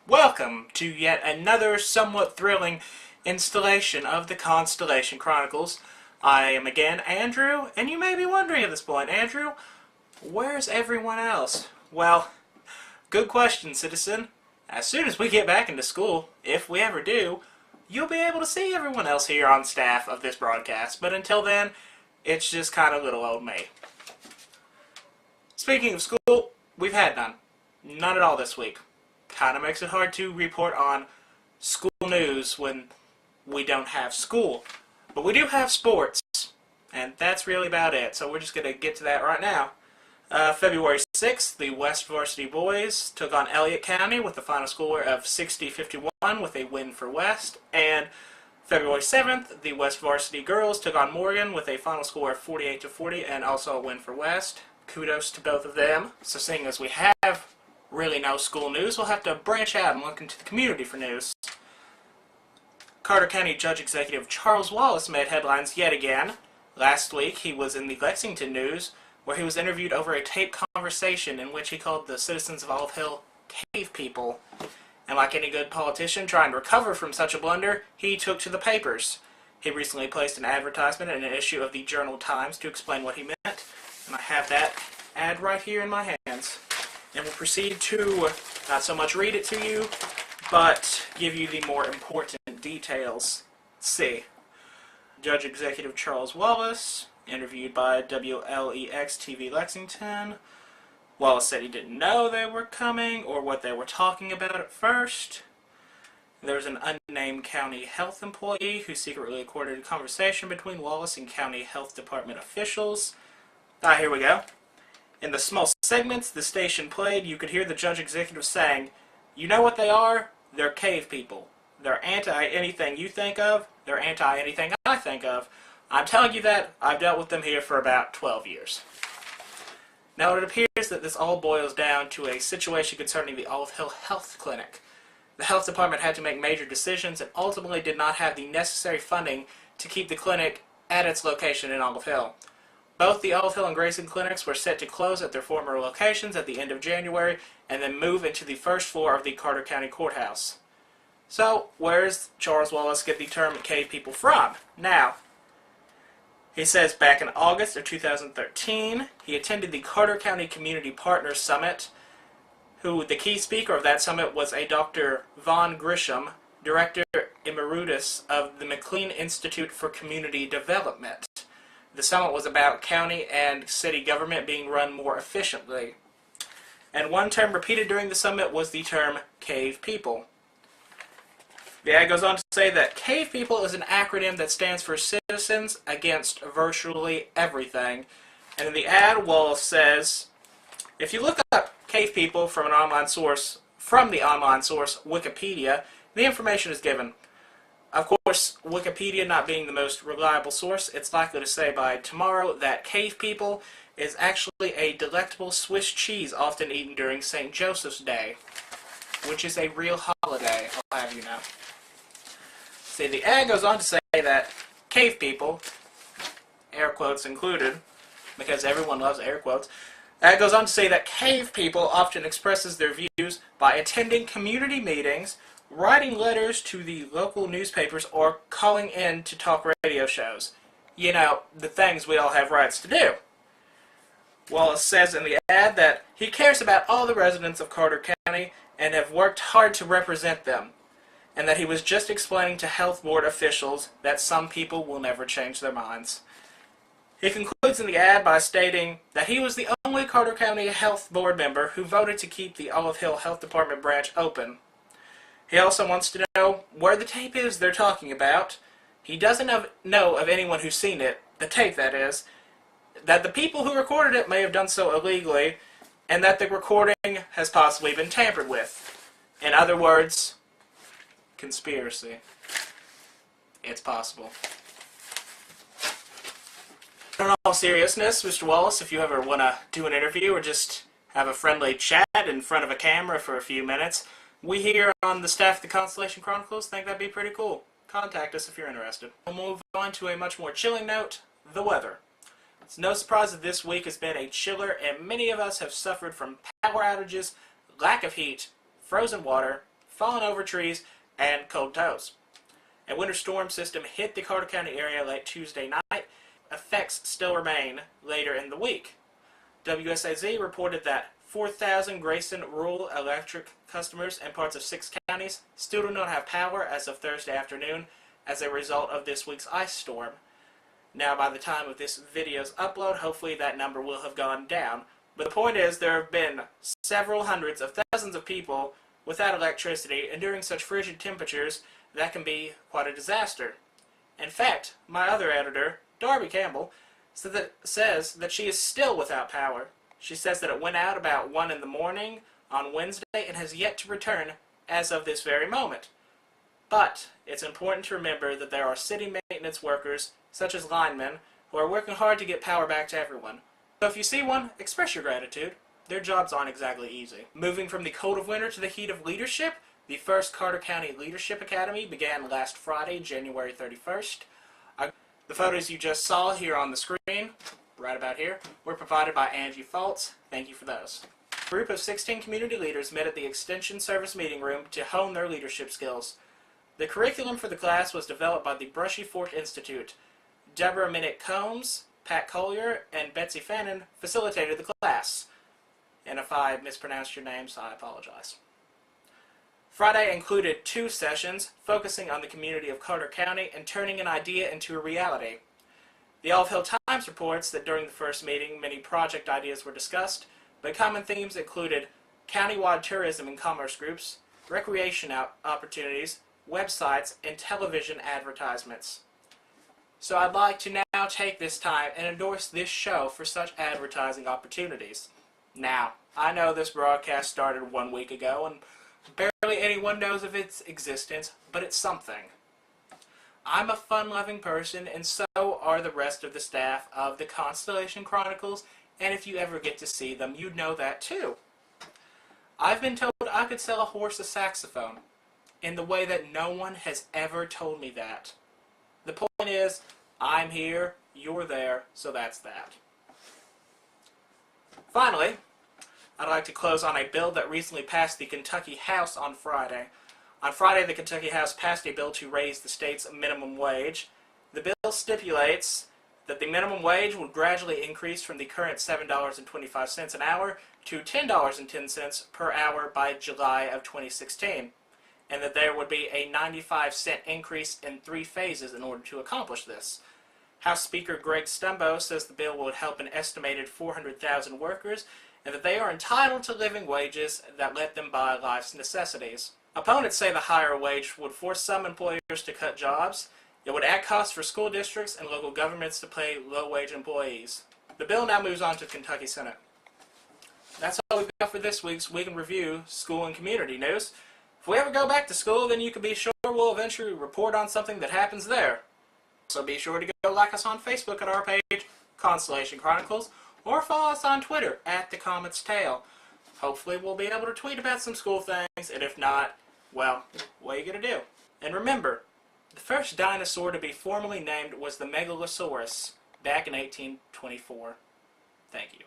Welcome to yet another somewhat thrilling installation of the Constellation Chronicles. I am again Andrew, and you may be wondering at this point, Andrew, where's everyone else? Well, good question, citizen. As soon as we get back into school, if we ever do, you'll be able to see everyone else here on staff of this broadcast, but until then, it's just kind of little old me. Speaking of school, we've had none. None at all this week. Kind of makes it hard to report on school news when we don't have school. But we do have sports, and that's really about it. So we're just going to get to that right now. February 6th, the West Varsity boys took on Elliott County with the final score of 60-51 with a win for West. And February 7th, the West Varsity girls took on Morgan with a final score of 48-40 and also a win for West. Kudos to both of them. So seeing as we have really no school news, we'll have to branch out and look into the community for news. Carter County Judge Executive Charles Wallace made headlines yet again. Last week he was in the Lexington News, where he was interviewed over a taped conversation in which he called the citizens of Olive Hill cave people. And like any good politician trying to recover from such a blunder, he took to the papers. He recently placed an advertisement in an issue of the Journal-Times to explain what he meant, and I have that ad right here in my hands. And we'll proceed to not so much read it to you, but give you the more important details. Let's see. Judge Executive Charles Wallace, interviewed by WLEX-TV Lexington. Wallace said he didn't know they were coming or what they were talking about at first. There was an unnamed county health employee who secretly recorded a conversation between Wallace and county health department officials. Here we go. In the small segments the station played, you could hear the judge executive saying, "You know what they are? They're cave people. They're anti-anything you think of. They're anti-anything I think of. I'm telling you that. I've dealt with them here for about 12 years. Now it appears that this all boils down to a situation concerning the Olive Hill Health Clinic. The health department had to make major decisions and ultimately did not have the necessary funding to keep the clinic at its location in Olive Hill. Both the Olive Hill and Grayson clinics were set to close at their former locations at the end of January and then move into the first floor of the Carter County Courthouse. So, where does Charles Wallace get the term cave people from? Now, he says back in August of 2013, he attended the Carter County Community Partners Summit, who the key speaker of that summit was a Dr. Vaughn Grisham, Director Emeritus of the McLean Institute for Community Development. The summit was about county and city government being run more efficiently. And one term repeated during the summit was the term cave people. The ad goes on to say that cave people is an acronym that stands for Citizens Against Virtually Everything. And in the ad, Wallace says, if you look up cave people from the online source Wikipedia, the information is given. Of course, Wikipedia not being the most reliable source, it's likely to say by tomorrow that cave people is actually a delectable Swiss cheese often eaten during St. Joseph's Day, which is a real holiday, I'll have you know. See, the ad goes on to say that cave people, air quotes included, because everyone loves air quotes, it goes on to say that cave people often expresses their views by attending community meetings, writing letters to the local newspapers, or calling in to talk radio shows. You know, the things we all have rights to do. Wallace says in the ad that he cares about all the residents of Carter County and have worked hard to represent them, and that he was just explaining to health board officials that some people will never change their minds. He concludes in the ad by stating that he was the only Carter County Health Board member who voted to keep the Olive Hill Health Department branch open. He also wants to know where the tape is they're talking about. He doesn't know of anyone who's seen it, the tape that is, that the people who recorded it may have done so illegally, and that the recording has possibly been tampered with. In other words, conspiracy. It's possible. In all seriousness, Mr. Wallace, if you ever want to do an interview or just have a friendly chat in front of a camera for a few minutes, we here on the staff of the Constellation Chronicles think that'd be pretty cool. Contact us if you're interested. We'll move on to a much more chilling note, the weather. It's no surprise that this week has been a chiller, and many of us have suffered from power outages, lack of heat, frozen water, falling over trees, and cold toes. A winter storm system hit the Carter County area late Tuesday night. Effects still remain later in the week. WSAZ reported that 4,000 Grayson rural electric customers in parts of 6 counties still do not have power as of Thursday afternoon as a result of this week's ice storm. Now, by the time of this video's upload, hopefully that number will have gone down. But the point is, there have been several hundreds of thousands of people without electricity, and during such frigid temperatures, that can be quite a disaster. In fact, my other editor, Darby Campbell, says that she is still without power. She says that it went out about 1 in the morning on Wednesday and has yet to return as of this very moment. But it's important to remember that there are city maintenance workers, such as linemen, who are working hard to get power back to everyone. So if you see one, express your gratitude. Their jobs aren't exactly easy. Moving from the cold of winter to the heat of leadership, the first Carter County Leadership Academy began last Friday, January 31st. The photos you just saw here on the screen, right about here, were provided by Angie Fultz. Thank you for those. A group of 16 community leaders met at the Extension Service Meeting Room to hone their leadership skills. The curriculum for the class was developed by the Brushy Fork Institute. Deborah Minnick Combs, Pat Collier, and Betsy Fannin facilitated the class. And if I mispronounced your names, I apologize. Friday included 2 sessions focusing on the community of Carter County and turning an idea into a reality. The Olive Hill Times reports that during the first meeting, many project ideas were discussed, but common themes included countywide tourism and commerce groups, recreation opportunities, websites, and television advertisements. So I'd like to now take this time and endorse this show for such advertising opportunities. Now, I know this broadcast started 1 week ago, and barely anyone knows of its existence, but it's something. I'm a fun-loving person, and so are the rest of the staff of the Constellation Chronicles, and if you ever get to see them, you'd know that too. I've been told I could sell a horse a saxophone, in the way that no one has ever told me that. The point is, I'm here, you're there, so that's that. Finally, I'd like to close on a bill that recently passed the Kentucky House on Friday. On Friday, the Kentucky House passed a bill to raise the state's minimum wage. The bill stipulates that the minimum wage would gradually increase from the current $7.25 an hour to $10.10 per hour by July of 2016, and that there would be a 95-cent increase in 3 phases in order to accomplish this. House Speaker Greg Stumbo says the bill would help an estimated 400,000 workers, and that they are entitled to living wages that let them buy life's necessities. Opponents say the higher wage would force some employers to cut jobs. It would add costs for school districts and local governments to pay low-wage employees. The bill now moves on to the Kentucky Senate. That's all we've got for this week's Week in Review School and Community News. If we ever go back to school, then you can be sure we'll eventually report on something that happens there. So be sure to go like us on Facebook at our page, Constellation Chronicles, or follow us on Twitter at The Comet's Tail. Hopefully we'll be able to tweet about some school things, and if not, well, what are you going to do? And remember, the first dinosaur to be formally named was the Megalosaurus, back in 1824. Thank you.